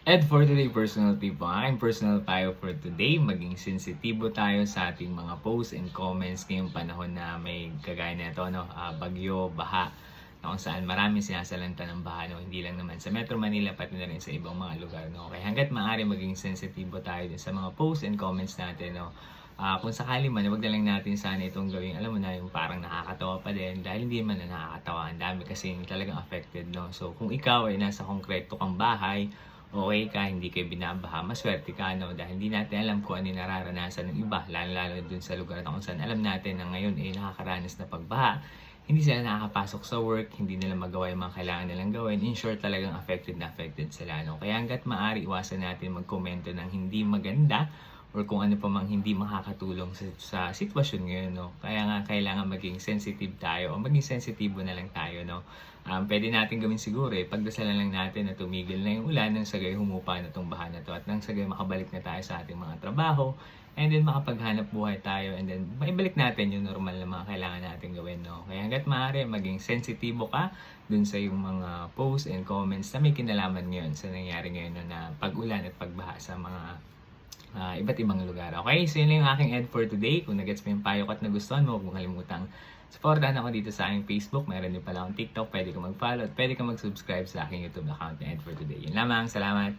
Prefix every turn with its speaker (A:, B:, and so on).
A: And for today, personal tip po, ang aking personal payo for today, maging sensitibo tayo sa ating mga posts and comments ngayong panahon na may kagaya nito, no? Bagyo, baha, na kung saan maraming sinasalanta ng baha, no? Hindi lang naman sa Metro Manila, pati na rin sa ibang mga lugar, no? Kaya hanggat maaari maging sensitibo tayo din sa mga posts and comments natin, no? Kung sakali man, wag na lang natin sana itong gawing, alam mo na, yung parang nakakatawa pa din, dahil hindi man na nakakatawa, ang dami kasi talagang affected, no? So, kung ikaw ay nasa konkreto kang bahay, okay ka, hindi kayo binabaha, maswerte ka, no? Dahil hindi natin alam kung ano yung nararanasan ng iba, lalo-lalo dun sa lugar na kung saan alam natin na ngayon ay nakakaranas na pagbaha. Hindi sila nakakapasok sa work, hindi nila magawa yung mga kailangan nilang gawin. In short, talagang affected na affected sila, no? Kaya hanggat maaari, iwasan natin magkomento ng hindi maganda or kung ano pa mang hindi makakatulong sa sitwasyon ngayon, no? Kaya nga kailangan maging sensitive tayo o maging sensitibo na lang tayo, no? Pwede natin gawin siguro pagdasalan lang natin na tumigil na yung ulan nang sagay humupa na itong baha na to at nang sagay makabalik na tayo sa ating mga trabaho and then makapaghanap buhay tayo and then maibalik natin yung normal na mga kailangan natin gawin, no? Kaya hanggat maaari, maging sensitibo ka dun sa yung mga posts and comments na may kinalaman ngayon sa nangyari ngayon, no, na pag-ulan at pagbaha sa mga iba't ibang lugar. Okay, so yun lang yung aking ed for today. Kung nagets mo yung payo ko at nagustuhan mo, huwag mong kalimutang supportahan ako dito sa aking Facebook. Meron din pala akong TikTok. Pwede ka mag-follow at pwede ka mag-subscribe sa aking YouTube account na ed for today. Yun lamang. Salamat!